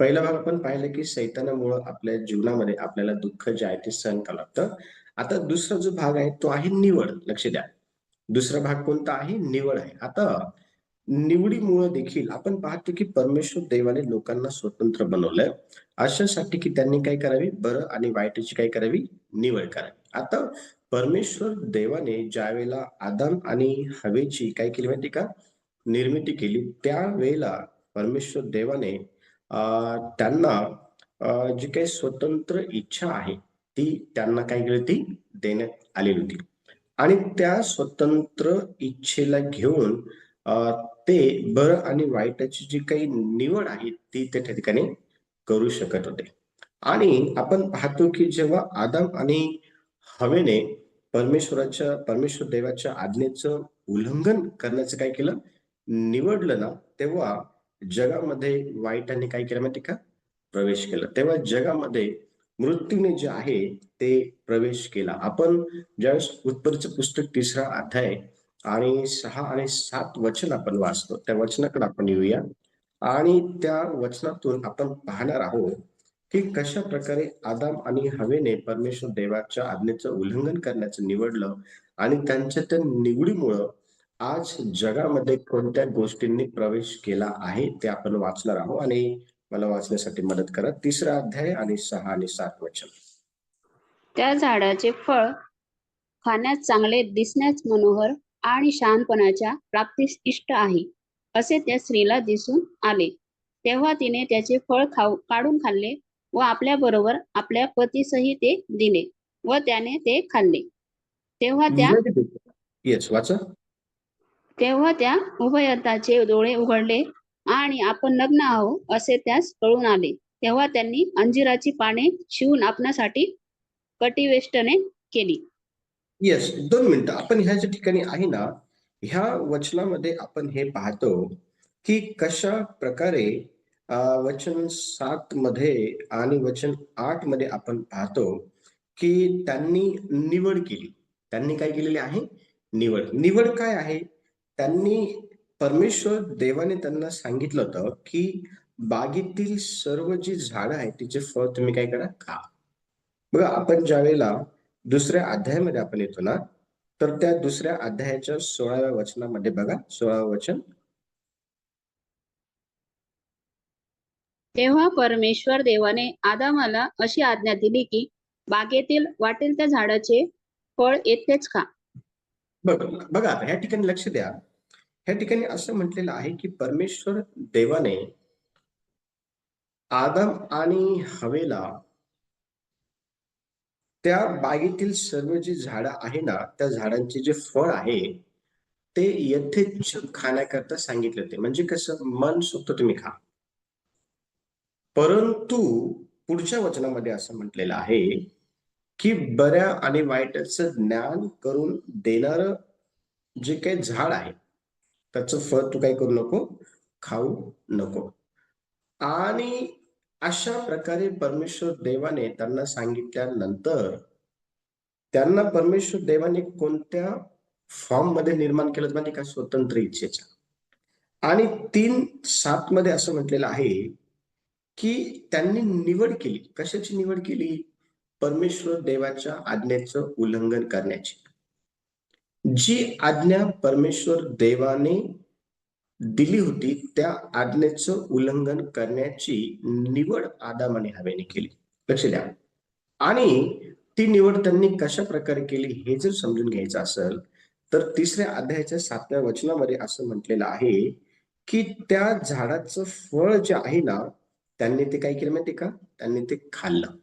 पहिला भाग आपण पाहिलं की सैतानामुळे आपल्या जीवनामध्ये आपल्याला दुःख जे आहे ते सहन करावं लागतं. आता दुसरा जो भाग आहे तो आहे निवड. लक्ष द्या. दुसरा भाग कोणता आहे? निवड आहे. आता निवडीमुळे देखील आपण पाहतो की परमेश्वर देवाने लोकांना स्वतंत्र बनवलंय अशासाठी की त्यांनी काय करावे? बरं आणि वाईटाची काय करावी? निवड करावी. आता परमेश्वर देवाने ज्यावेळेला आदाम आणि हवेची काय केली माहिती का? निर्मिती केली. त्यावेळेला परमेश्वर देवाने त्यांना जी काही स्वतंत्र इच्छा आहे, ती त्यांना काय केली होती? देण्यात आलेली होती. आणि त्या स्वतंत्र इच्छेला घेऊन अ, ते बरं आणि वाईटाची जी काही निवड आहे, ती त्या ठिकाणी करू शकत होते. आणि आपण पाहतो की जेव्हा आदम आणि हवेने परमेश्वर देवाच्या आज्ञेचं उल्लंघन करण्याचं काय केलं? निवडलं ना, तेव्हा जगामध्ये वाईटाने काय केलं माहिती का? प्रवेश केला. तेव्हा जगामध्ये मृत्यूने जे आहे ते प्रवेश केला. आपण ज्यावेळेस उत्पत्तीचं पुस्तक 3रा अध्याय आणि 6 आणि 7 वचन आपण वाचतो. त्या वचनाकडे आपण येऊया आणि त्या वचनातून आपण पाहणार आहोत, की कशाप्रकारे आदाम आणि हवेने परमेश्वर देवाच्या आज्ञेचं उल्लंघन करण्याचं निवडलं आणि त्यांच्या त्या निवडीमुळं आज जगामध्ये कोणत्या गोष्टींनी प्रवेश केला आहे, ते आपण वाचणार आहोत आणि मला वाचण्यासाठी मदत करा. 3रा अध्याय आणि 6 आणि 7 वचन. त्या झाडाचे फळ खाण्यास चांगले, दिसण्यास मनोहर आणि शहाणपणाच्या प्राप्तीस इष्ट आहे, असे त्या स्त्रीला दिसून आले. तेव्हा तिने त्याचे फळ काढून खाल्ले व आपल्याबरोबर आपल्या पतीसही ते दिले व त्याने ते खाल्ले. येस, वाचा. तेव्हा त्या उभयताचे डोळे उघडले आणि आपण नग्न आहोत असे त्यास कळून आले. तेव्हा त्यांनी अंजिराची पाने शिवून आपणासाठी कटिवेष्टने केली. येस, 2 मिनिटं. आपण ह्या ज्या ठिकाणी आहे ना, ह्या वचनामध्ये आपण हे पाहतो, की कशा प्रकारे वचन 7 मध्ये आणि वचन 8 मध्ये आपण पाहतो, की त्यांनी निवड केली. त्यांनी काय केलेली आहे? निवड. निवड काय आहे? त्यांनी परमेश्वर देवाने त्यांना सांगितलं होतं, की बागेतील सर्व जी झाडं आहेत, तिचे फळ तुम्ही काय करा? खा. बघा, आपण ज्यावेळेला दुसऱ्या अध्यायामध्ये आपण येतो ना, तर त्या दुसऱ्या अध्यायाच्या 16व्या वचनामध्ये बघा, 16वं वचन. तेव्हा परमेश्वर देवाने आदामाला अशी आज्ञा दिली की बागेतील वाटेल त्या झाडाचे फळ येथेच खा. बघा, ह्या ठिकाणी लक्ष द्या. ह्या ठिकाणी असं म्हटलेलं आहे, की परमेश्वर देवाने आदम आणि हवेला त्या बागेतील सर्व जी झाडं आहे ना, त्या झाडांचे जे फळ आहे, ते यथेच्छ खाण्याकरता सांगितले होते. म्हणजे कसं? मनसोक्त तुम्ही खा. परंतु पुढच्या वचनामध्ये असं म्हटलेलं आहे, की बऱ्या आणि वाईटाचं ज्ञान करून देणारं जे काही झाड आहे, त्याचं फळ तू काय करू नको? खाऊ नको. आणि अशा प्रकारे परमेश्वर देवाने त्यांना सांगितल्यानंतर त्यांना परमेश्वर देवाने कोणत्या फॉर्ममध्ये निर्माण केलं माहिती का? स्वतंत्र इच्छेच्या. आणि 3:7 मध्ये असं म्हटलेलं आहे, की त्यांनी निवड केली. कशाची निवड केली? परमेश्वर देवाच्या आज्ञेचं उल्लंघन करण्याची. जी आज्ञा परमेश्वर देवाने दिली होती, त्या आज्ञेचं उल्लंघन करण्याची निवड आदाम आणि हवेने केली. लक्ष द्या. आणि ती निवड त्यांनी कशा प्रकारे केली हे जर समजून घ्यायचं असेल, तर 3ऱ्या अध्यायाच्या 7व्या वचनामध्ये असं म्हटलेलं आहे, की त्या झाडाचं फळ जे आहे ना, त्यांनी ते काय केलं माहिती का? त्यांनी ते खाल्लं.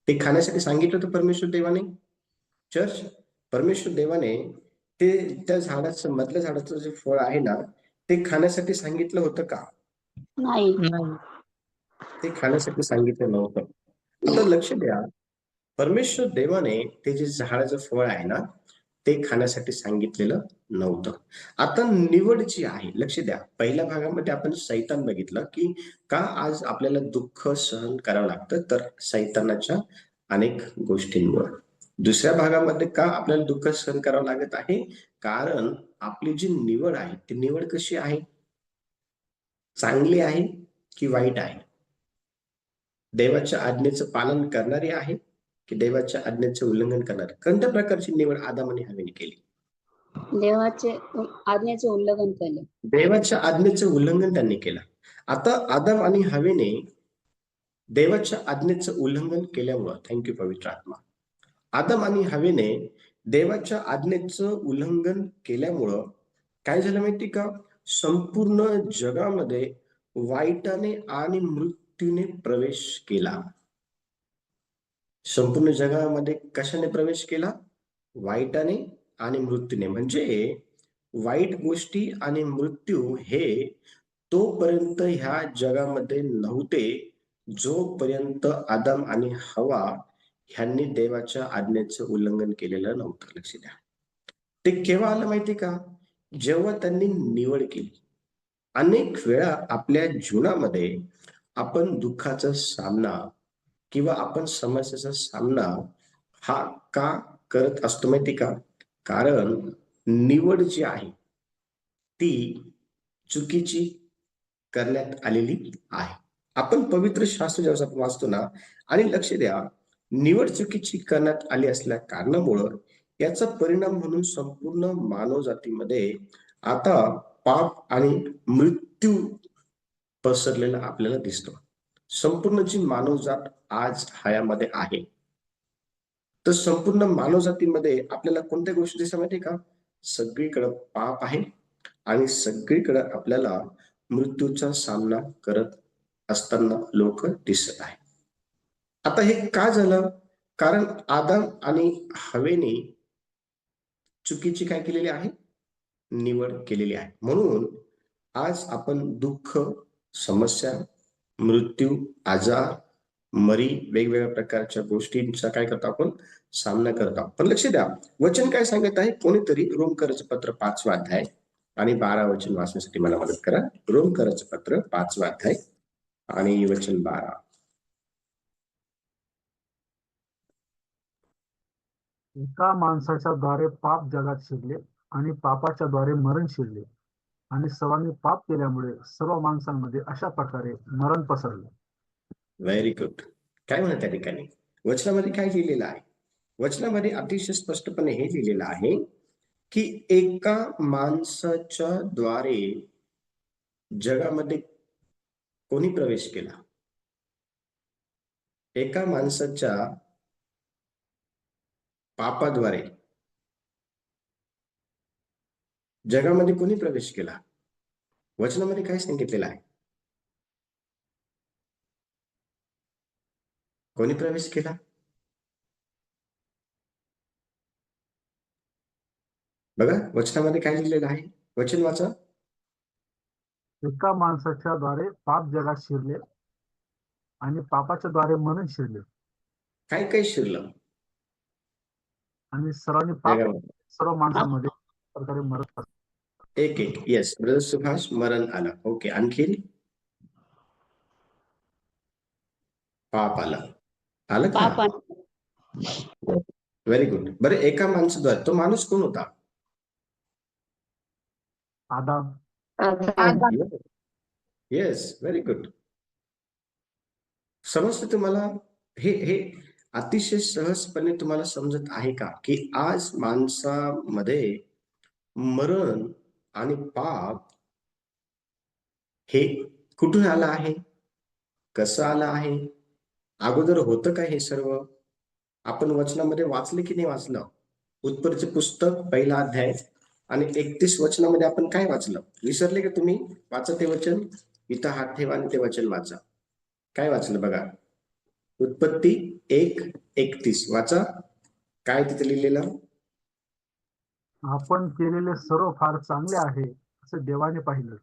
ते खाण्यासाठी सांगितलं होतं परमेश्वर देवाने. चर्च, परमेश्वर देवाने ते त्या झाडाचं मधल्या झाडाचं जे फळ आहे ना, ते खाण्यासाठी सांगितलं होतं का? नाही. ते खाण्यासाठी सांगितलं नव्हतं. आता लक्ष द्या, परमेश्वर देवाने ते जे झाडाचं फळ आहे ना, ते खाण्यासाठी सांगितलेलं नव्हतं. आता निवड जी आहे, लक्ष द्या. पहिल्या भागामध्ये आपण सैतान बघितलं, की का आज आपल्याला दुःख सहन करावं लागतं? तर सैतानाच्या अनेक गोष्टींमुळं. दुसऱ्या भागामध्ये का आपल्याला दुःख सहन करावं लागत आहे? कारण आपली जी निवड आहे, ती निवड कशी आहे? चांगली आहे. की वाईट आहे? देवाच्या आज्ञेचं पालन करणारी आहे की देवाच्या आज्ञेचं उल्लंघन करणारी? कोणत्या प्रकारची निवड आदाम आणि हवेने केली? देवाचे आज्ञेचे उल्लंघन केले. देवाच्या आज्ञेचं उल्लंघन त्यांनी केलं. आता आदाम आणि हवेने देवाच्या आज्ञेचं उल्लंघन केल्यामुळं, थँक्यू पवित्र आत्मा, आदम आणि हवेने देवाच्या आज्ञेचं उल्लंघन केल्यामुळं काय झालं माहिती का? संपूर्ण जगामध्ये वाईटाने आणि मृत्यूने प्रवेश केला. संपूर्ण जगामध्ये कशाने प्रवेश केला? वाईटाने आणि मृत्यूने. म्हणजे वाईट गोष्टी आणि मृत्यू हे तोपर्यंत ह्या जगामध्ये नव्हते जोपर्यंत आदम आणि हवा ह्यांनी देवाच्या आज्ञेचं उल्लंघन केलेलं नव्हतं. लक्ष द्या. ते केव्हा आलं माहिती का? जेव्हा त्यांनी निवड केली. अनेक वेळा आपल्या जीवनामध्ये आपण दुःखाचा सामना किंवा आपण समस्येचा सामना हा का करत असतो माहिती का? कारण निवड जी आहे ती चुकीची करण्यात आलेली आहे. आपण पवित्र शास्त्र जेव्हा आपण वाचतो ना, आणि लक्ष द्या, निवड चुकीची करण्यात आली असल्या कारणामुळं याचा परिणाम म्हणून संपूर्ण मानव जातीमध्ये आता पाप आणि मृत्यू पसरलेला आपल्याला दिसतो. संपूर्ण जी मानवजात आज हयामध्ये आहे, तर संपूर्ण मानवजातीमध्ये आपल्याला कोणत्या गोष्टी दिसतात माहिती का? सगळीकडे पाप आहे आणि सगळीकडे आपल्याला मृत्यूचा सामना करत असताना लोक दिसत आहेत. आता हे का झालं? कारण आदम आणि हवेने चुकीची काय केलेली आहे? निवड केलेली आहे. म्हणून आज आपण दुःख, समस्या, मृत्यू, आजार, मरी, वेगवेगळ्या प्रकारच्या गोष्टींचा काय करतो आपण? सामना करत आहोत. पण लक्ष द्या, वचन काय सांगत आहे? कोणीतरी रोमकरचं पत्र 5वा अध्याय आणि 12 वचन वाचण्यासाठी मला मदत करा. रोमकरचं पत्र 5वा अध्याय आणि वचन 12. एका माणसाच्या द्वारे पाप जगात शिरले आणि पापाच्या द्वारे मरण शिरले आणि सर्वांनी पाप केल्यामुळे सर्व माणसांमध्ये अशा प्रकारे मरण पसरले. Very good. काय म्हणत त्या ठिकाणी वचनामध्ये काय लिहिलेलं आहे? वचनामध्ये अतिशय स्पष्टपणे हे लिहिलेलं आहे की एका माणसाच्या द्वारे जगामध्ये कोणी प्रवेश केला? एका माणसाच्या पापाद्वारे जगामध्ये कोणी प्रवेश केला? वचनामध्ये काय सांगितलेलं आहे? कोणी प्रवेश केला? बघा वचनामध्ये काय लिहिलेलं आहे, वचन वाचा. एका माणसाच्या द्वारे पाप जगात शिरले आणि पापाच्या द्वारे मरण शिरले काय काय शिरलं आणि सर्वांनी पाप जगामध्ये? सर्व माणसांमध्ये प्रकारे मरण पसरले. एक एक, येस ब्रदर सुभाष, मरण आलं. ओके, आणखीन? पाप आलं. आलं का? पाप आणि व्हेरी गुड. बरं, एका माणसाद्वारे, तो माणूस कोण होता? आदाम. Yes, very good. समजतं तुम्हाला? हे हे अतिशय सहजपणे तुम्हाला समजत आहे का की आज माणसामध्ये मरण आणि पाप हे कुठून आलं आहे? कसं आलं आहे? अगोदर होतं का हे सर्व? आपण वचनामध्ये वाचले की नाही वाचलं? उत्पत्तीचे पुस्तक 1ला अध्याय आणि 31 वचनामध्ये आपण काय वाचलं? विसरले का तुम्ही? वाचा ते वचन. इथं हात ठेवा आणि ते वचन वाचा. काय वाचलं बघा? उत्पत्ती 1:31 वाचा. काय तिथे लिहिलेलं? आपण केलेले सर्व फार चांगले आहे असे देवाने पाहिलं.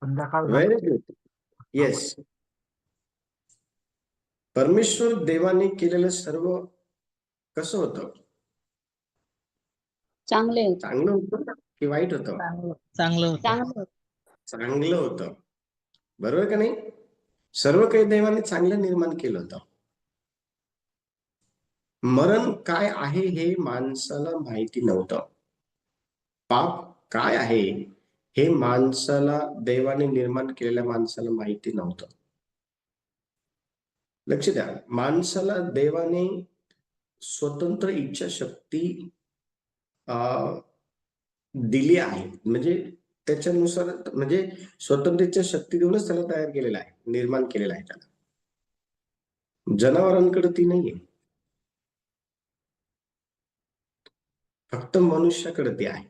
संध्याकाळ झाली. Very good. येस. परमेश्वर देवाने केलेलं सर्व कसं होतं? चांगले होते. चांगलं होतं की वाईट होतं? चांगलं होतं. चांगले होते. चांगलं होतं. बरोबर का नाही? सर्व काही देवाने चांगलं निर्माण केलं होतं. मरण काय आहे हे माणसाला माहिती नव्हतं. पाप काय आहे हे माणसाला, देवाने निर्माण केलेल्या माणसाला माहिती नव्हतं. लक्ष द्या, माणसाला देवाने स्वतंत्र इच्छाशक्ती दिली आहे. म्हणजे त्याच्यानुसार, म्हणजे स्वतंत्र इच्छाशक्ती देऊनच त्याला तयार केलेला आहे, निर्माण केलेला आहे त्याला. जनावरांकडे ती नाहीये, फक्त मनुष्याकडे ती आहे.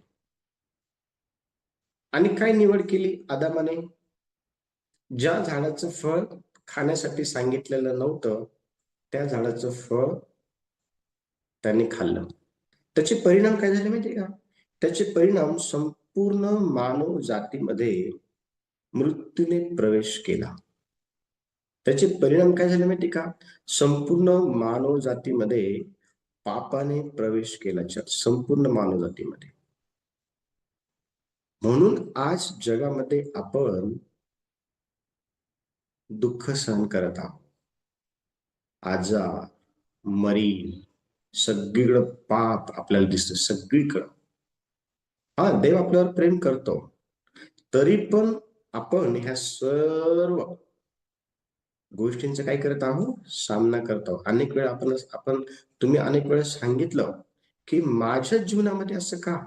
आणि काय निवड केली आदामाने? ज्या झाडाचं फळ खाण्यासाठी सांगितलेलं नव्हतं, त्या झाडाचं फळ त्याने खाल्लं. त्याचे परिणाम काय झाले माहितीये का? त्याचे परिणाम संपूर्ण मानव जातीमध्ये मृत्यूने प्रवेश केला. त्याचे परिणाम काय झाले माहिती का? संपूर्ण मानव जातीमध्ये पापाने प्रवेश केला, संपूर्ण मानव जातीमध्ये. म्हणून आज जगामध्ये आपण दुःख सहन करत आहोत. आजार, मरी, सगळीकडं पाप आपल्याला दिसतं, सगळीकडं. हा, देव आपल्यावर प्रेम करतो, तरी पण आपण ह्या सर्व गोष्टींचा काय करत आहोत? सामना करत आहोत. अनेक वेळा तुम्ही अनेक वेळा सांगितलं की माझ्या जीवनामध्ये असं का,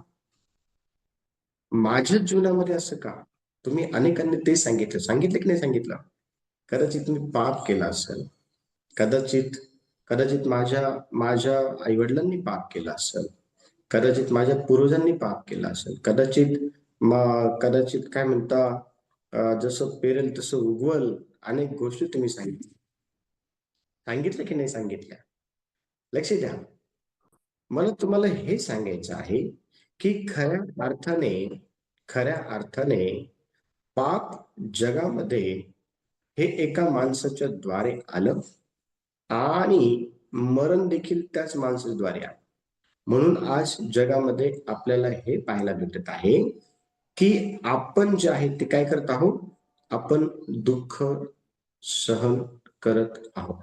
माझ्या जीवनामध्ये असं का? तुम्ही अनेकांनी ते सांगितलं की नाही सांगितलं? कदाचित तुम्ही पाप केला असेल, कदाचित कदाचित माझ्या माझ्या आई वडिलांनी पाप केला असेल, कदाचित माझ्या पूर्वजांनी पाप केला असेल, कदाचित काय म्हणता, जसं पेरेल तसं उगवल, अनेक गोष्टी तुम्ही सांगितलं की नाही सांगितल्या? लक्ष द्या, मला तुम्हाला हे सांगायचं आहे की खऱ्या अर्थाने पाप जगामध्ये हे एका माणसाच्या द्वारे आलं आणि मरण देखील त्याच माणसाद्वारे आलं. म्हणून आज जगामध्ये आपल्याला हे पाहायला भेटत आहे की आपण जे आहे ते काय करत आहोत? आपण दुःख सहन करत आहोत,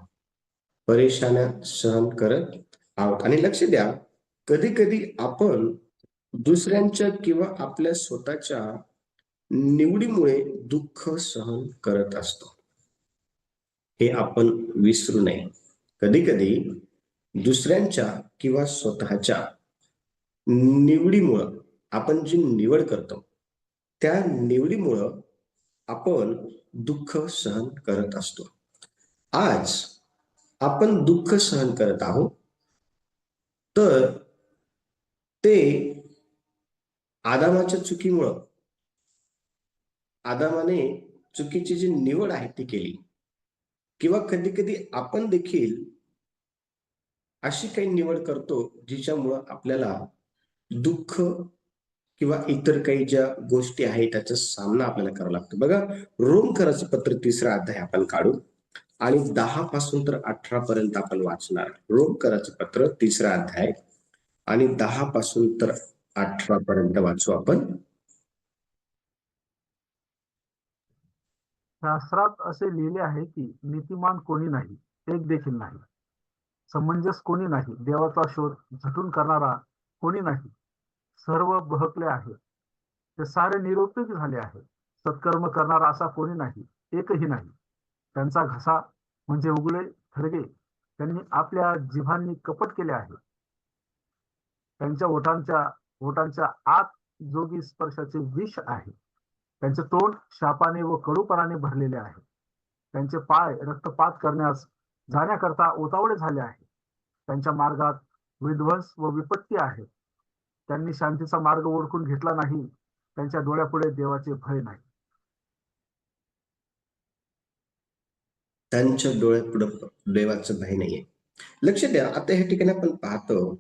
परेशान्या सहन करत आहोत. आणि लक्ष द्या, कधी कधी आपण दुसऱ्यांच्या किंवा आपल्या स्वतःच्या निवडीमुळे दुःख सहन करत असतो, हे आपण विसरू नये. कधी कधी दुसऱ्यांच्या किंवा स्वतःच्या निवडीमुळं, आपण जी निवड करतो त्या निवडीमुळं आपण दुःख सहन करत असतो. आज आपण दुःख सहन करत आहोत, तर ते आदामाच्या चुकीमुळं, आदामाने चुकीची जी निवड आहे ती केली, किंवा कधी कधी आपण देखील अशी काही निवड करतो जिच्यामुळं आपल्याला दुःख किंवा इतर काही ज्या गोष्टी आहेत त्याचा सामना आपल्याला करावा लागतो. बघा, रोमकराचं पत्र 3रा अध्याय आपण काढू आणि 10 पासून तर 18 पर्यंत आपण वाचणार. रोमकराचं पत्र 3रा अध्याय आणि 10 पासून तर 18 पर्यंत वाचू आपण. शास्त्रात असे लिहिले आहे की नीतिमान कोणी नाही, एक देखील नाही. समंजस कोणी नाही, देवाचा शोध झटून करणारा कोणी नाही. सर्व बहकले आहे, ते सारे निरुपयोगी झाले आहे. सत्कर्म करणारा असा कोणी नाही, एकही नाही. त्यांचा घसा म्हणजे उघडे थरगे, त्यांनी आपल्या जिभांनी कपट केले आहे. त्यांच्या ओठांच्या आत जोगी स्पर्शाचे विष आहे. त्यांचे तोंड शापाने व कडूपणाने भरलेले आहे. त्यांचे पाय रक्तपात करण्यास जाण्याकरता उतावळे झाले आहे. त्यांच्या मार्गात विध्वंस व विपत्ती आहे. त्यांनी शांतीचा मार्ग ओळखून घेतला नाही. त्यांच्या डोळ्यापुढे देवाचे भय नाही. त्यांच्या डोळ्यापुढे देवाचं भय नाहीये. लक्ष द्या, आता ह्या ठिकाणी आपण पाहतो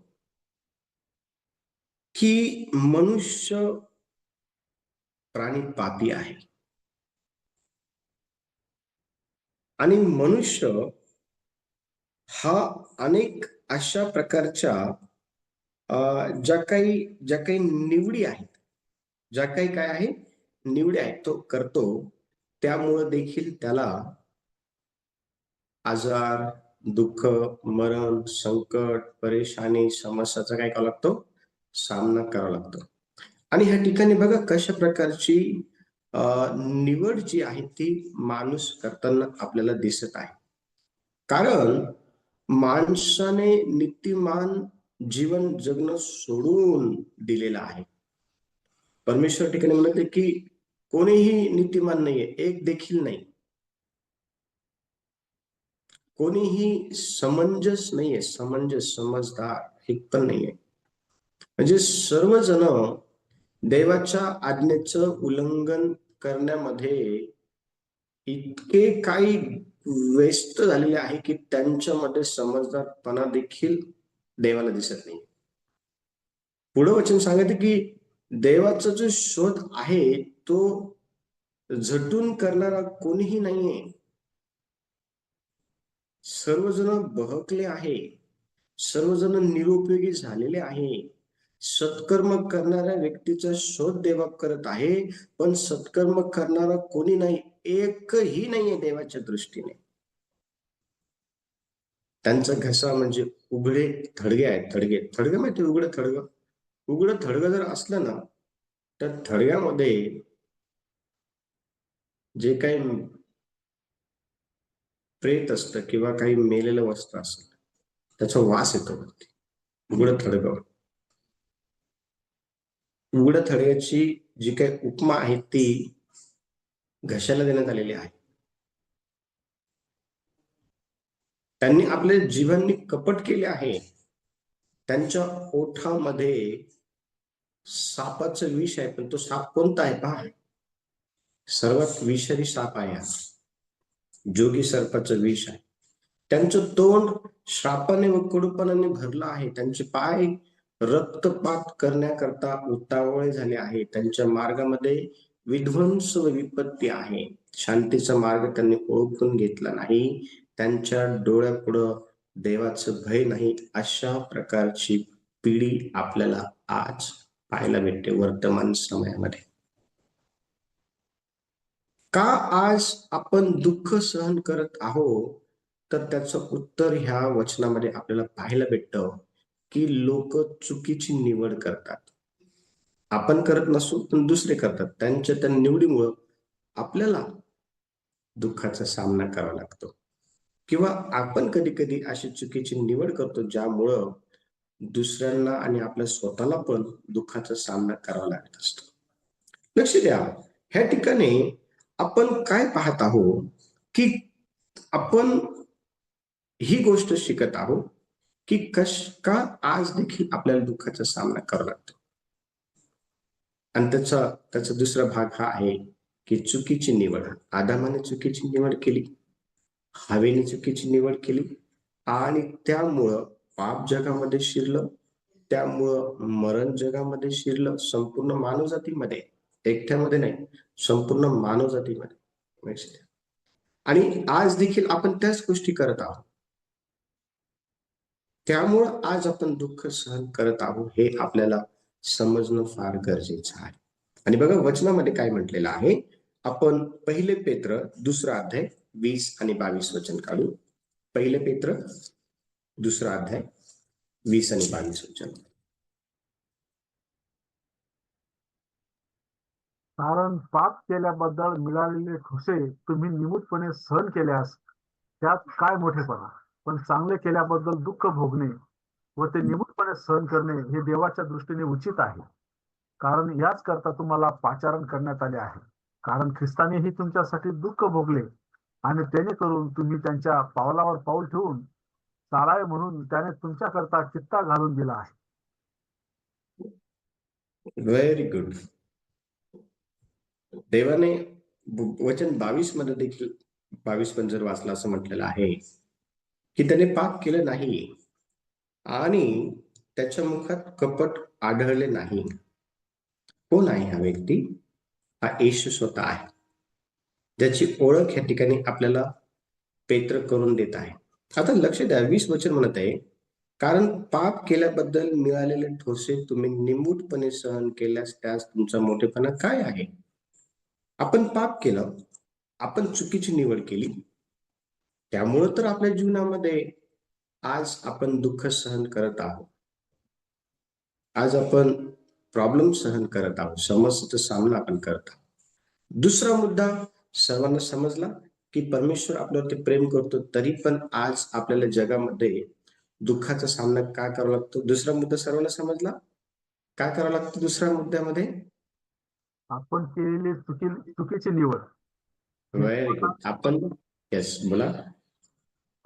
की मनुष्य प्राणी पापी आहे आणि मनुष्य हा अनेक अशा प्रकारच्या ज्या काही निवडी आहेत, ज्या काही काय आहे निवडी आहेत तो करतो, त्यामुळे देखील त्याला आजार, दुःख, मरण, संकट, परेशानी, समस्याचा काय करावा लागतो? सामना करावा लागतो. आणि ह्या ठिकाणी बघा कशा प्रकारची निवड जी आहे ती माणूस करताना आपल्याला दिसत आहे. कारण माणसाने नीतिमान जीवन जगणं सोडून दिलेलं आहे. परमेश्वर ठिकाणी म्हणते की कोणीही नीतिमान नाहीये, एक देखील नाही. कोणीही समंजस नाहीये, समजदार हे पण नाहीये. म्हणजे सर्वजण देवाच्या आज्ञेचं उल्लंघन करण्यामध्ये इतके काही व्यस्त झालेले आहे की त्यांच्यामध्ये समजदारपणा देखील देवाला दिसत नाही. पुढं वचन सांगते की देवाचा जो शोध आहे तो झटून करणारा कोणीही नाहीये. सर्वजण बहकले आहे, सर्वजण निरुपयोगी झालेले आहे. सत्कर्म करणाऱ्या व्यक्तीचा शोध देवा करत आहे, पण सत्कर्म करणारा कोणी नाही, एकही नाहीये देवाच्या दृष्टीने. त्यांचा घसा म्हणजे उघडे थडगे आहेत. थडगे माहिती उघडं थडगं जर असलं ना तर थडग्यामध्ये जे काही प्रेत असतं किंवा काही मेलेलं वस्त्र असतं त्याचा वास येतो वरती. उघड्या थडग्याची जी काही उपमा आहे ती घशाला देण्यात आलेली आहे. त्यांनी आपल्या जीवांनी कपट केले आहे. त्यांच्या ओठामध्ये सापाचं विष आहे, पण तो साप कोणता आहे पहा. सर्वात विषारी साप आहे हा, जोगी सर्पाचं विष आहे. त्यांचं तोंड श्रापाने व कडूपणाने भरलं आहे. त्यांचे पाय रक्तपात करण्याकरता उतावळे झाले आहे. त्यांच्या मार्गामध्ये विध्वंस व विपत्ती आहे. शांतीचा मार्ग त्यांनी ओळखून घेतला नाही. त्यांच्या डोळ्यापुढं देवाचं भय नाही. अशा प्रकारची पिढी आपल्याला आज पाहायला भेटते वर्तमान समयामध्ये. का आज आपण दुःख सहन करत आहोत, तर त्याचं उत्तर ह्या वचनामध्ये आपल्याला पाहायला भेटतं की लोक चुकीची निवड करतात. आपण करत नसू पण दुसरे करतात. त्यांच्या त्या निवडीमुळं आपल्याला दुःखाचा सामना करावा लागतो, किंवा आपण कधी कधी अशी चुकीची निवड करतो ज्यामुळं दुसऱ्यांना आणि आपल्या स्वतःला पण दुःखाचा सामना करावा लागत असतो. लक्ष द्या, ह्या ठिकाणी आपण काय पाहत आहोत की आपण ही गोष्ट शिकत आहोत की का आज देखील आपल्याला दुःखाचा सामना करावा लागतो. आणि त्याचा दुसरा भाग हा आहे की चुकीची निवड. आदामाने चुकीची निवड केली, हवेने चुकीची निवड केली, आणि त्यामुळं पाप जगामध्ये शिरलं, त्यामुळं मरण जगामध्ये शिरलं. संपूर्ण मानवजातीमध्ये, एकट्यामध्ये नाही, संपूर्ण मानवजातीमध्ये. आणि आज देखील आपण त्याच गोष्टी करत आहोत. त्यामुळं आज आपण दुःख सहन करत आहोत हे आपल्याला समजणं फार गरजेचं आहे. आणि बघा वचनामध्ये काय म्हटलेलं आहे. आपण पहिले पेत्र 2 अध्याय 20 आणि 22 वचन काढू. पहिले पेत्र 2 अध्याय 20 आणि 22 वचन. कारण पाप केल्याबद्दल मिळालेले ठोसे तुम्ही निमूटपणे सहन केल्यास त्यात काय मोठेपणा. पण चांगले केल्याबद्दल दुःख भोगणे व ते निमूटपणे सहन करणे हे देवाच्या दृष्टीने उचित आहे. कारण याच करता तुम्हाला पाचारण करण्यात आले आहे. कारण ख्रिस्तानेही तुमच्यासाठी दुःख भोगले आणि त्याने करून तुम्ही त्यांच्या पावलावर पाऊल ठेवून चालावे म्हणून त्याने तुमच्याकरता चित्ता घालून दिला आहे. Very good. देवाने वचन 22 मध्ये देखील 22 पण जर वाचला असं म्हटलेलं आहे की त्याने पाप केलं नाही आणि त्याच्या मुखात कपट आढळले नाही. कोण आहे हा व्यक्ती? हा येशू स्वतः आहे, ज्याची ओळख या ठिकाणी आपल्याला पेत्र करून देत आहे. आता लक्ष द्या, 20 वचन म्हणत आहे, कारण पाप केल्याबद्दल मिळालेले ठोसे तुम्ही निमूटपणे सहन केल्यास त्यास तुमचा मोठेपणा काय आहे. आपण पाप केलं, आपण चुकीची निवड केली, त्यामुळं तर आपल्या जीवनामध्ये आज आपण दुःख सहन करत आहोत. आज आपण प्रॉब्लेम सहन करत आहोत, समस्येचा सामना आपण करत आहोत. दुसरा मुद्दा सर्वांना समजला की परमेश्वर आपल्यावरती प्रेम करतो, तरी पण आज आपल्याला जगामध्ये दुःखाचा सामना का करावा लागतो. दुसरा मुद्दा सर्वांना समजला. काय करावं लागतं दुसऱ्या मुद्द्यामध्ये? आपण केलेली चुकीची निवड. Very good. आपण येस बोला.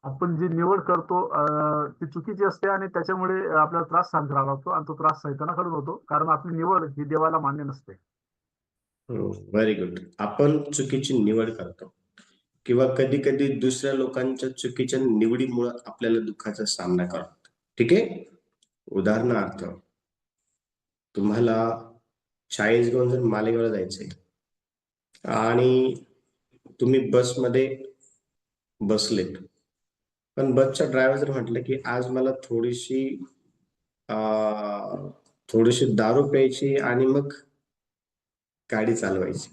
आपण जी निवड करतो ती चुकीची असते आणि त्याच्यामुळे आपल्याला त्रास सहन करावा लागतो आणि तो त्रास सैतानाकडून होतो, कारण आपली निवड ही देवाला मान्य नसते. Very good. आपण चुकीची निवड करतो किंवा कधी कधी दुसऱ्या लोकांच्या चुकीच्या निवडीमुळे आपल्याला दुःखाचा सामना करावा लागतो. ठीक आहे. उदाहरणार्थ तुम्हाला चाळीसगावहून मालेगावला जायचंय आणि तुम्ही बसमध्ये बसलेत, पण बसचा ड्रायव्हर जर म्हटलं की आज मला थोडीशी दारू प्यायची आणि मग गाडी चालवायची,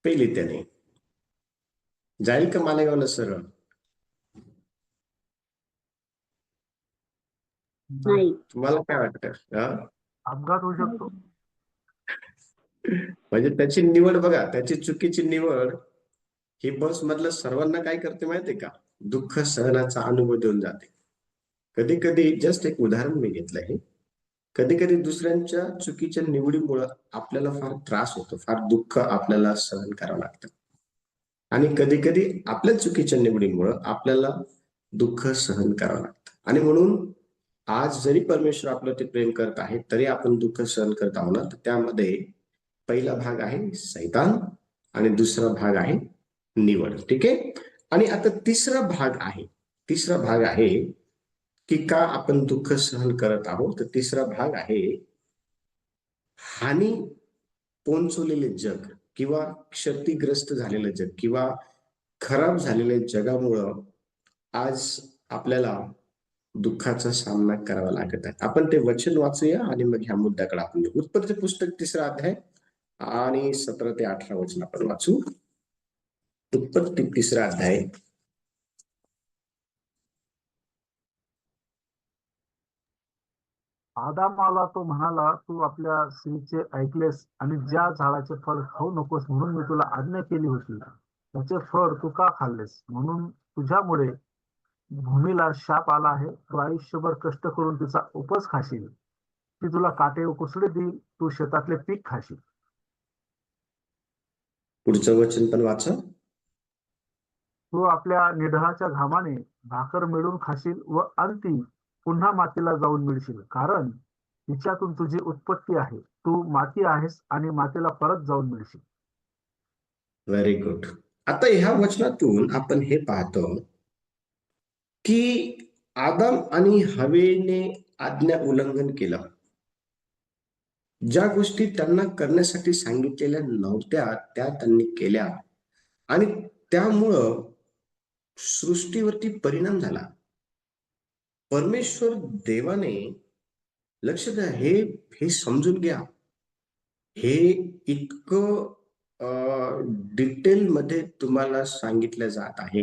पेली त्याने, जाईल का मालेगावला सरळ? नाही. तुम्हाला काय वाटतं? अपघात होऊ शकतो. म्हणजे त्याची निवड बघा, त्याची चुकीची निवड ही बस मधल्या सर्वांना काय करते माहितीये का? दुःख सहनाचा अनुभव देऊन जाते. कधी कधी जस्ट एक उदाहरण मी घेतलंय. कधी कधी दुसऱ्यांच्या चुकीच्या निवडीमुळे आपल्याला फार त्रास होतो, फार दुःख आपल्याला सहन करावं लागतं. आणि कधी कधी आपल्या चुकीच्या निवडीमुळे आपल्याला दुःख सहन करावं लागतं. आणि म्हणून आज जरी परमेश्वर आपल्यावरती प्रेम करत आहे, तरी आपण दुःख सहन करत आहोत ना, तर त्यामध्ये पहिला भाग आहे सैतान आणि दुसरा भाग आहे निवड. ठीक आहे. आणि आता तिसरा भाग आहे की का आपण दुःख सहन करत आहोत. तर तिसरा भाग आहे हानी पोहोचवलेले जग किंवा क्षतिग्रस्त झालेलं जग किंवा खराब झालेल्या जगामुळं आज आपल्याला दुःखाचा सामना करावा लागत आहे. आपण ते वचन वाचूया आणि मग ह्या मुद्द्याकडे आपण येऊ. उत्पत्ती पुस्तक 3रा अध्याय आणि 17 ते 18 वचन आपण वाचू. उत्पत्ती 3रा अध्याय. आदामाला तो म्हणाला, तू आपल्या स्त्रीचे ऐकलेस आणि ज्या झाडाचे फळ खाऊ नकोस म्हणून मी तुला आज्ञा केली होती, त्याचे फळ तू का खाल्लेस? म्हणून तुझ्यामुळे भूमीला शाप आला आहे. तू आयुष्यभर कष्ट करून तिचा उपज खाशील. ती तुला काटे व कुसडे देईल. तू शेतातले पीक खाशील. पुढचं वचन पण वाचा. तू आपल्या निधनाच्या घामाने भाकर मिळून खाशील व अंती पुन्हा मातीला जाऊन मिळशील, कारण तिच्यातून तुझी उत्पत्ती आहे. तू माती आहेस आणि मातीला परत जाऊन मिळशील. Very good. आता ह्या वचनातून आपण हे पाहतो की आदम आणि हवेने आज्ञा उल्लंघन केलं. ज्या गोष्टी त्यांना करण्यासाठी सांगितलेल्या नव्हत्या त्या त्यांनी केल्या आणि त्यामुळं सृष्टीवरती परिणाम झाला. परमेश्वर देवाने, लक्ष द्या, हे हे समजून घ्या, हे इतकं डिटेल मध्ये तुम्हाला सांगितलं जात आहे.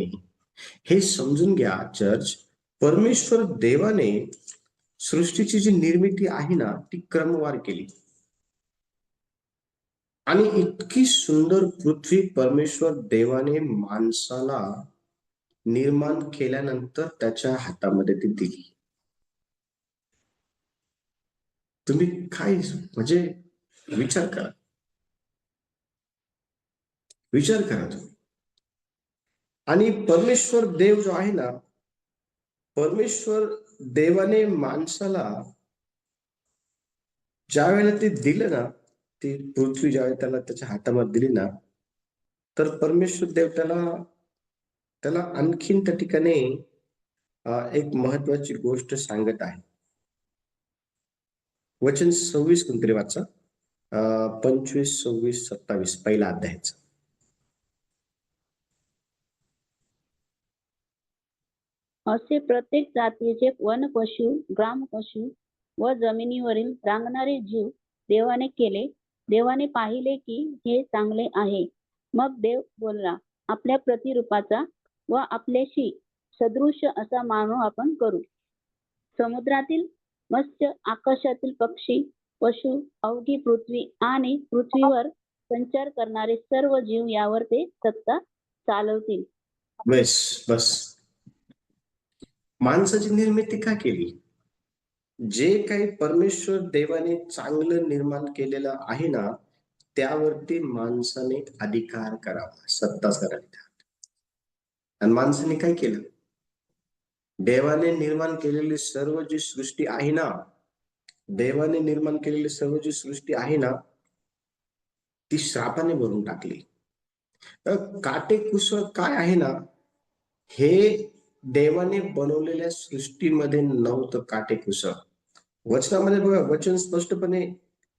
हे समजून घ्या चर्च, परमेश्वर देवाने सृष्टीची जी निर्मिती आहे ना ती क्रमवार केली आणि इतकी सुंदर पृथ्वी परमेश्वर देवाने माणसाला निर्माण केल्यानंतर त्याच्या हातामध्ये ती दिली. तुम्ही काय म्हणजे विचार करा तुम्ही. आणि परमेश्वर देव जो आहे ना, परमेश्वर देवाने माणसाला ज्या वेळेला ते दिलं ना, ती पृथ्वी ज्यावेळेला त्याला त्याच्या हातामध्ये दिली ना, तर परमेश्वर देव त्याला आणखीन त्या ठिकाणी एक महत्वाची गोष्ट सांगत आहे. वचन 26 कोणतरी वाचा. 25, 26, 27 पहिला अध्यायाचा. असे प्रत्येक जातीचे वनपशु, ग्रामपशु व जमिनीवरील रांगणारे जीव देवाने केले. देवाने पाहिले की हे चांगले आहे. मग देव बोलला, आपल्या प्रतिरूपाचा व आपल्याशी सदृश असा मानव आपण करू. समुद्रातील मत्स्य, आकाशातील पक्षी, पशु, अवघी पृथ्वी आणि पृथ्वीवर संचार करणारे सर्व जीव यावर ते सत्ता चालवतील. बस बस. माणसाची निर्मिती का केली? जे काही परमेश्वर देवाने चांगलं निर्माण केलेलं आहे ना, त्यावरती माणसाने अधिकार करावा, सत्ता करावी. आणि माणसाने काय केलं? देवाने निर्माण केलेली सर्व जी सृष्टी आहे ना, देवाने निर्माण केलेली सर्व जी सृष्टी आहे ना, ती श्रापाने भरून टाकली. काटेकुसळ काय आहे ना, हे देवाने बनवलेल्या सृष्टीमध्ये नव्हतं काटेकुसळ. वचनामध्ये बघा, वचन स्पष्टपणे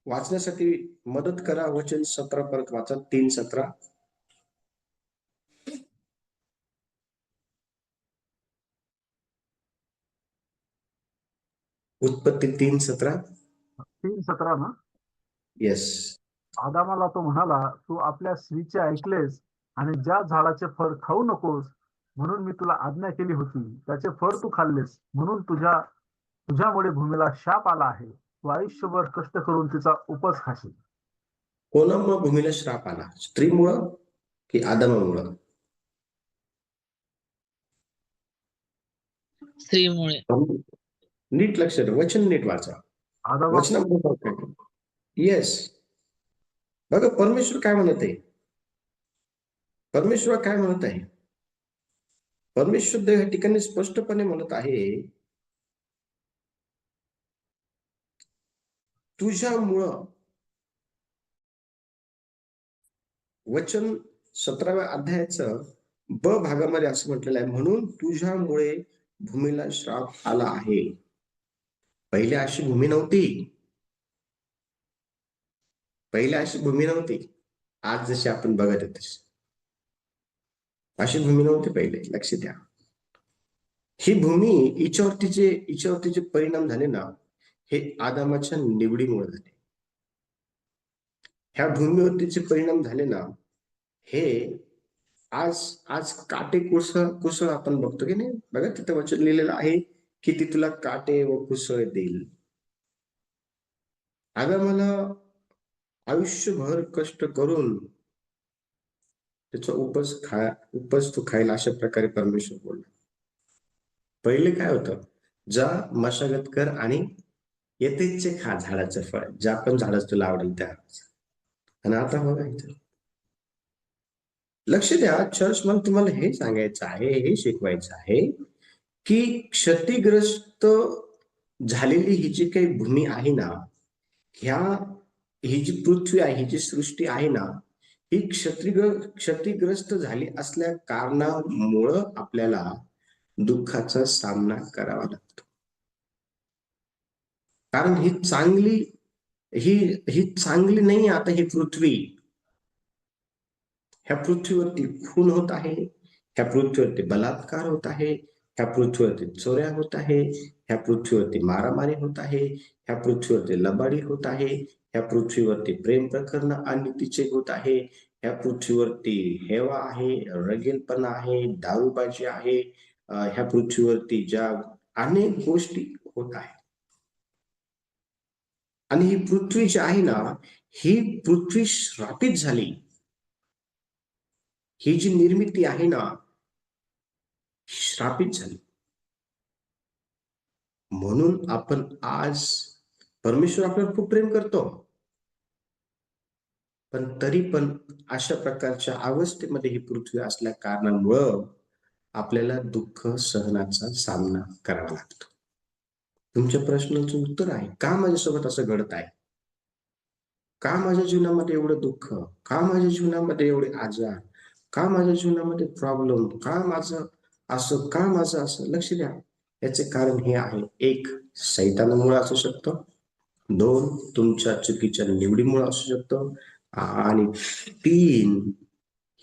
वाचण्यासाठी मदत करा. वचन 17 परत वाचा, 3:17. उत्पत्ती 3:17. 3:17 ना. येस. आदामाला तो म्हणाला, तू आपल्या स्त्रीचे ऐकलेस आणि ज्या झाडाचे फळ खाऊ नकोस म्हणून मी तुला आज्ञा केली होती, त्याचे फळ तू खाल्लेस, म्हणून तुझ्यामुळे भूमीला शाप आला आहे. तू आयुष्यभर कष्ट करून तिचा उपज खाशील. कोणामुळे भूमीला श्राप आला? स्त्रीमुळं की आदामामुळं? स्त्रीमुळे. नीट लक्ष द्या, वचन नीट वाचा. आदामा वचनामध्ये येस. बघा परमेश्वर काय म्हणत आहे. परमेश्वर काय म्हणत आहे? परमेश्वर देव या ठिकाणी स्पष्टपणे म्हणत आहे, तुझ्यामुळं. वचन 17व्या अध्यायाचं ब भागामध्ये असं म्हटलेलं आहे, म्हणून तुझ्यामुळे भूमीला श्राप आला आहे. पहिले अशी भूमी नव्हती. पहिले अशी भूमी नव्हती. आज जशी आपण बघत आहे तशी अशी भूमी नव्हती पहिले. लक्ष द्या. ही भूमी हिच्यावरती जे परिणाम झाले ना, हे आदामाच्या निवडीमुळे झाले. ह्या भूमीवरती जे परिणाम झाले ना, हे आज आज कुसळ आपण बघतो की नाही. बघा तिथं वचन लिहिलेलं आहे की ती तुला काटे व कुसळ देईल. आदामाला आयुष्यभर कष्ट करून त्याचा उपज तू खायला, अशा प्रकारे परमेश्वर बोलला. पहिले काय होतं? जा मशागत कर आणि येथेच खा झाडाचं फळ, ज्या पण झाडाचं तुला आवडेल त्या. आणि आता बघा इथं लक्ष द्या. चर्च मला तुम्हाला हे सांगायचं आहे, हे शिकवायचं आहे की क्षतिग्रस्त झालेली ही जी काही भूमी आहे ना, ही जी पृथ्वी आहे, ही जी सृष्टी आहे ना, ही क्षतिग्रस्त झाली असल्या कारणामुळं आपल्याला दुःखाचा सामना करावा लागतो. कारण ही चांगली नाही. आता ही पृथ्वी, ह्या पृथ्वीवरती खून होत आहे, ह्या पृथ्वीवरती बलात्कार होत आहे, ह्या पृथ्वीवरती चोऱ्या होत आहे, ह्या पृथ्वीवरती मारामारी होत आहे, ह्या पृथ्वीवरती लबाडी होत आहे, ह्या पृथ्वीवरती प्रेम प्रकरण अनितीचे होत आहे, ह्या पृथ्वीवरती हेवा आहे, रगेलपणा आहे, दारूबाजी आहे, ह्या पृथ्वीवरती ज्या अनेक गोष्टी होत आहेत. आणि ही पृथ्वी जी आहे ना, ही पृथ्वी श्रापित झाली. ही जी निर्मिती आहे ना, श्रापित झाली. म्हणून आपण आज, परमेश्वर आपल्यावर खूप प्रेम करतो, पण तरी पण अशा प्रकारच्या अवस्थेमध्ये ही पृथ्वी असल्या कारणामुळं आपल्याला दुःख सहनाचा सामना करावा लागतो. तुमच्या प्रश्नाचं उत्तर आहे, का माझ्यासोबत असं घडत आहे? का माझ्या जीवनामध्ये एवढं दुःख? का माझ्या जीवनामध्ये एवढे आजार? का माझ्या जीवनामध्ये प्रॉब्लेम? का माझं असं? का माझं असं? लक्ष द्या. याचे कारण हे आहे, 1 सैतानामुळे असू शकतं, 2 तुमच्या चुकीच्या निवडीमुळे असू शकतं, आणि 3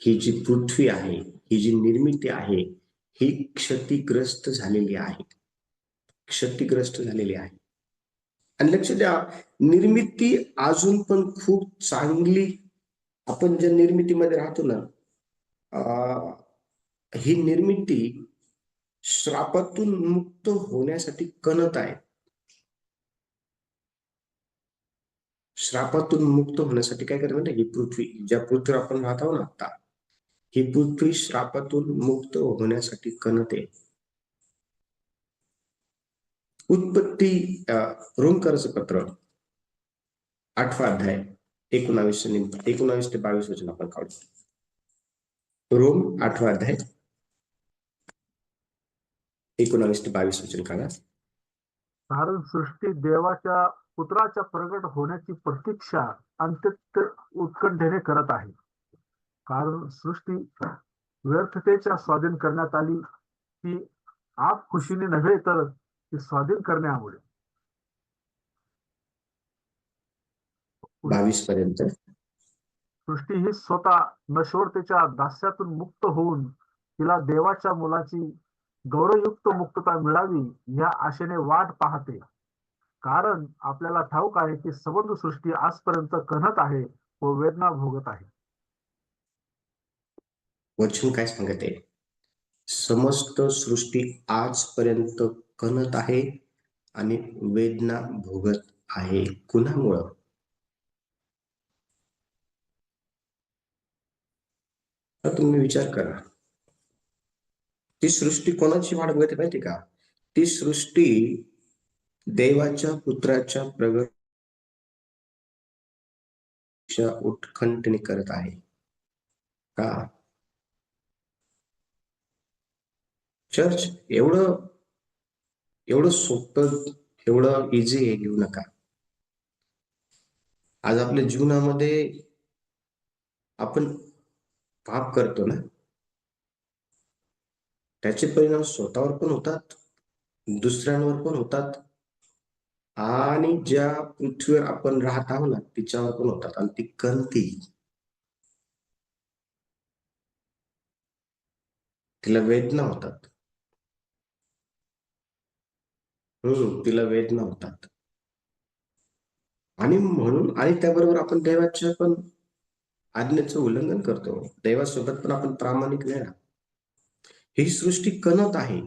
ही जी पृथ्वी आहे, ही जी निर्मिती आहे, ही क्षतिग्रस्त झालेली आहे. क्षतिग्रस्त झालेली आहे. आणि लक्ष द्या, निर्मिती अजून पण खूप चांगली. आपण ज्या निर्मितीमध्ये राहतो ना, ही निर्मिती श्रापातून मुक्त होण्यासाठी कणत आहे. श्रापातून मुक्त होण्यासाठी काय करायचं म्हणजे ही पृथ्वी, ज्या पृथ्वीवर आपण राहत आहोत ना आता, ही पृथ्वी श्रापातून मुक्त होण्यासाठी कणते. उत्पत्ती रोमकरचं पत्र 8वा अध्याय 19 ते 22 वचन आपण काढू. रोम 8वा अध्याय 19 ते 22 वचन काढा. कारण सृष्टी देवाच्या पुत्राच्या प्रगट होण्याची प्रतीक्षा अत्यंत उत्कंठेने करत आहे. कारण सृष्टी व्यर्थतेच्या स्वाधीन करण्यात आली, ती आप खुशीने नव्हे तर ती स्वाधीन करण्यामुळे. 22 पर्यंत. सृष्टी ही स्वतः नश्वरतेच्या दास्यातून मुक्त होऊन तिला देवाच्या मुलाची गौरवयुक्त मुक्तता मिळावी या आशेने वाट पाहते. कारण आपल्याला ठाऊक आहे की संबंध सृष्टी आजपर्यंत कणत आहे व वेदना भोगत आहे. वचन काय सांगते? समस्त सृष्टी आजपर्यंत कणत आहे आणि वेदना भोगत आहे. कुणामुळं? तर तुम्ही विचार करा, ती सृष्टी कोणाची वाट बघते माहिती का? ती सृष्टी देवाच्या पुत्राच्या प्रगट उत्कंठेने करत आहे का? चर्च एवढं सोपं, एवढं इझी आहे घेऊ नका. आज आपल्या जीवनामध्ये आपण पाप करतो ना, त्याचे परिणाम स्वतःवर पण होतात, दुसऱ्यांवर पण होतात आणि ज्या पृथ्वीवर आपण राहत आहोत ना तिच्यावर पण होतात. आणि ती कणती, तिला वेदना होतात. तिला वेदना होतात. आणि म्हणून आणि त्याबरोबर आपण देवाच्या पण आज्ञेचं उल्लंघन करतो. देवासोबत पण आपण प्रामाणिक नाही राहत. ही सृष्टी कणत आहे.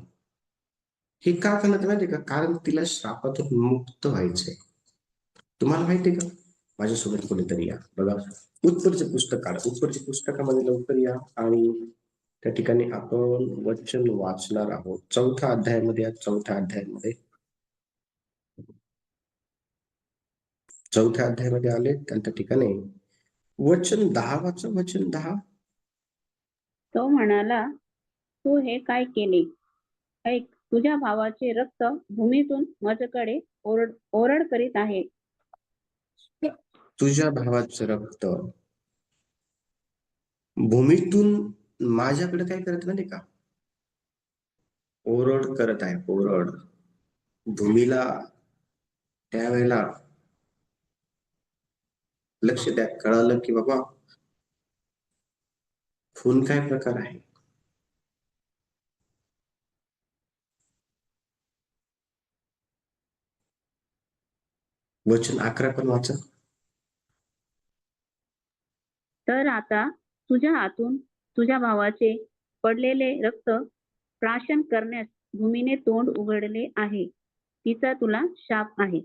ही का कणत माहिती का? कारण तिला श्रापातून मुक्त व्हायचंय. तुम्हाला माहिती का? माझ्यासोबत कोणीतरी या बघा, उत्पत्तीचे पुस्तक काढा. उत्पत्तीच्या पुस्तकामध्ये लवकर या आणि त्या ठिकाणी आपण वचन वाचणार आहोत. 4थ्या अध्यायामध्ये या. 4थ्या अध्यायामध्ये 4थ्या अध्यायामध्ये आले त्या ठिकाणी वचन 10 वाचा. वचन 10. तो म्हणाला, तू हे काय केले? ऐक, तुझ्या भावाचे रक्त भूमीतून माझ्याकडे ओरड करीत आहे. तुझ्या भावाचं रक्त भूमीतून माझ्याकडे काय करत माहिती का? ओरड करत आहे. ओरड. भूमीला त्यावेळेला लक्ष द्या, कळालं की बाबा खून काय प्रकार आहे. वचन 11 पण वाचा. तर आता तुझ्या हातून तुझ्या भावाचे पडलेले रक्त प्राशन करण्यास भूमीने तोंड उघडले आहे. तिचा तुला शाप आहे.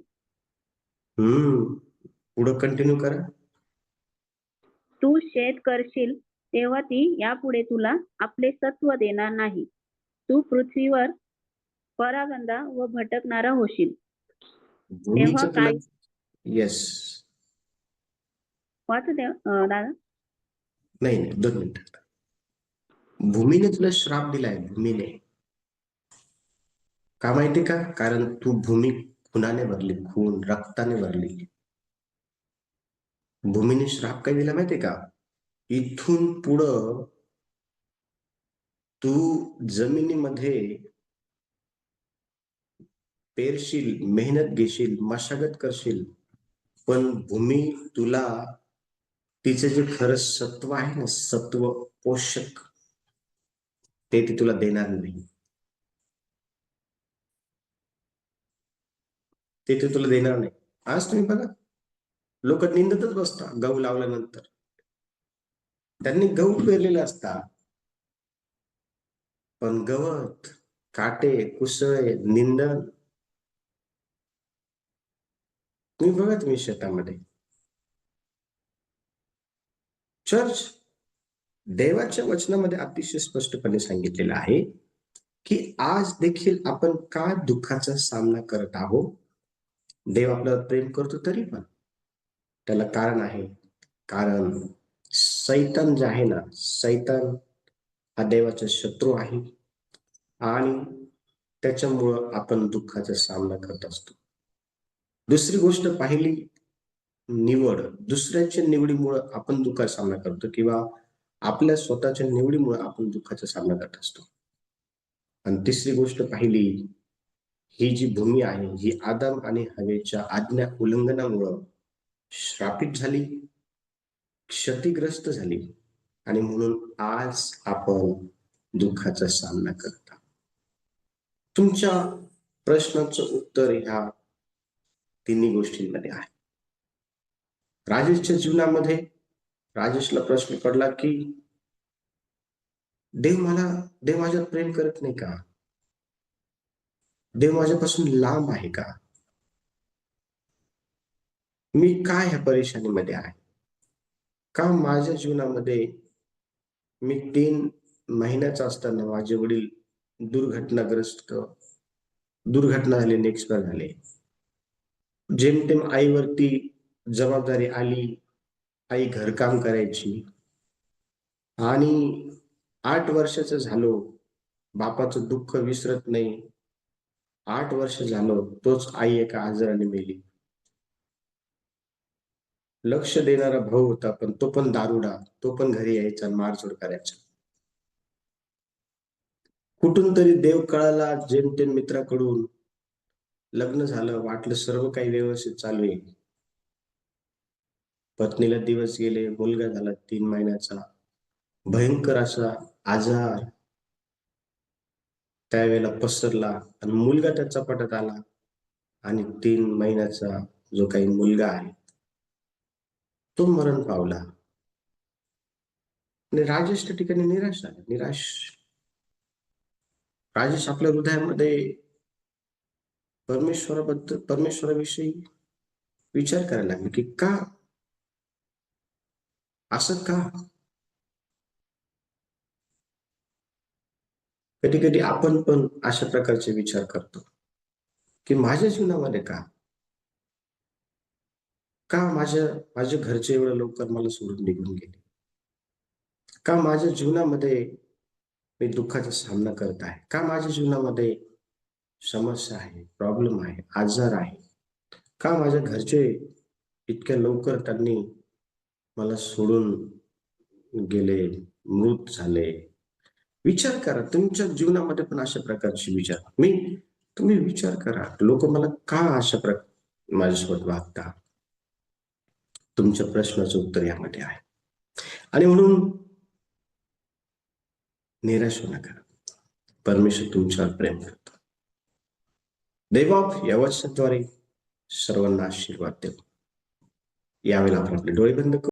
पुढे कंटिन्यू करा. तू शेत करशील तेव्हा ती यापुढे तुला आपले सत्व देणार नाही. तू पृथ्वीवर परागंदा व भटकणारा होशील. तेव्हा भूमीचं काय? येस. वाचू द्या दादा. नाही 2 मिनिटं. भूमीने तुला श्राप दिलाय. भूमीने का माहिती का? कारण तू भूमी खुनाने भरली, खून रक्ताने भरली. भूमीने श्राप काय दिला माहितीये का? इथून पुढं तू जमिनीमध्ये पेरशील, मेहनत घेशील, मशागत करशील, पण भूमी तुला तिचे जे खरं सत्व आहे ना, सत्व पोषक, ते ती तुला देणार नाही. ते ती तुला देणार नाही. आज तुम्ही बघा, लोक निंदतच बसतात गहू लावल्यानंतर. त्यांनी गहू पेरलेला असता, पण गवत, काटे, कुसळे, निंदन तुम्ही बघा तुम्ही शेतामध्ये चर्च देवाच्या वचनामध्ये अतिशय स्पष्टपणे सांगितलेलं आहे की आज देखील आपण का दुःखाचा सामना करत आहोत. देव आपल्यावर प्रेम करतो तरी पण त्याला कारण आहे. कारण सैतान जे आहे ना, सैतान हा देवाचा शत्रू आहे आणि त्याच्यामुळं आपण दुःखाचा सामना करत असतो. दुसरी गोष्ट पाहिली, निवड. दुसऱ्याच्या निवडीमुळं आपण दुःखाचा सामना करतो किंवा आपल्या स्वतःच्या निवडीमुळे आपण दुःखाचा सामना करत असतो. आणि तिसरी गोष्ट पाहिली, ही जी भूमी आहे ही आदम आणि हवेच्या आज्ञा उल्लंघनामुळं श्रापित झाली, क्षतिग्रस्त झाली आणि म्हणून आज आपण दुःखाचा सामना करता. तुमच्या प्रश्नाचं उत्तर ह्या तिन्ही गोष्टींमध्ये आहे. राजेशच्या जीवनामध्ये राजेशला प्रश्न पडला की देव माझ्यावर प्रेम करत नाही का? देव माझ्यापासून लांब आहे का? मी काय ह्या परेशानीमध्ये आहे? का माझ्या जीवनामध्ये मी 3 महिन्याचा असताना माझे वडील दुर्घटना झाली, एक्सपायर झाले. जेमतेम आईवरती जबाबदारी आली, आई घरकाम करायची आणि 8 वर्षाचं झालो, बापाचं दुःख विसरत नाही. 8 वर्ष झालो, तोच आई एका आजाराने मेली. लक्ष देणारा भाऊ होता, पण तो पण दारुडा, तो पण घरी यायचा आणि मारझोड करायचा. कुठून तरी देव कळाला, जेमतेम मित्राकडून लग्न झालं, वाटलं सर्व काही व्यवस्थित चालू आहे. पत्नीला दिवस गेले, मुलगा झाला 3 महिन्याचा. भयंकर असा आजार त्यावेळेला पसरला आणि मुलगा त्याच्या पोटात आला आणि 3 महिन्याचा जो काही मुलगा आहे तो मरण पावला. आणि राजेश त्या ठिकाणी निराश झाला. राजेश आपल्या हृदयामध्ये परमेश्वराविषयी विचार करायला लागले की का असं का? कधी कधी आपण पण अशा प्रकारचे विचार करतो की माझ्या जीवनामध्ये का माझे घरचे एवढं लवकर मला सोडून निघून गेले? का माझ्या जीवनामध्ये मी दुःखाचा सामना करत आहे? का माझ्या जीवनामध्ये समस्या आहे, प्रॉब्लेम आहे, आजार आहे? का माझ्या घरचे इतक्या लवकर त्यांनी मला सोडून गेले, मृत झाले? विचार करा, तुमच्या जीवनामध्ये पण अशा प्रकारचे विचार तुम्ही विचार करा, लोक मला का अशा माझ्यासोबत वागतात? तुमच्या प्रश्नाचं उत्तर यामध्ये आहे. आणि म्हणून निराश होऊ नका. परमेश्वर तुमच्यावर प्रेम करतो. देवबाप या वचनाद्वारे सर्वांना आशीर्वाद देव. यावेळेला आपण आपले डोळे बंद करू.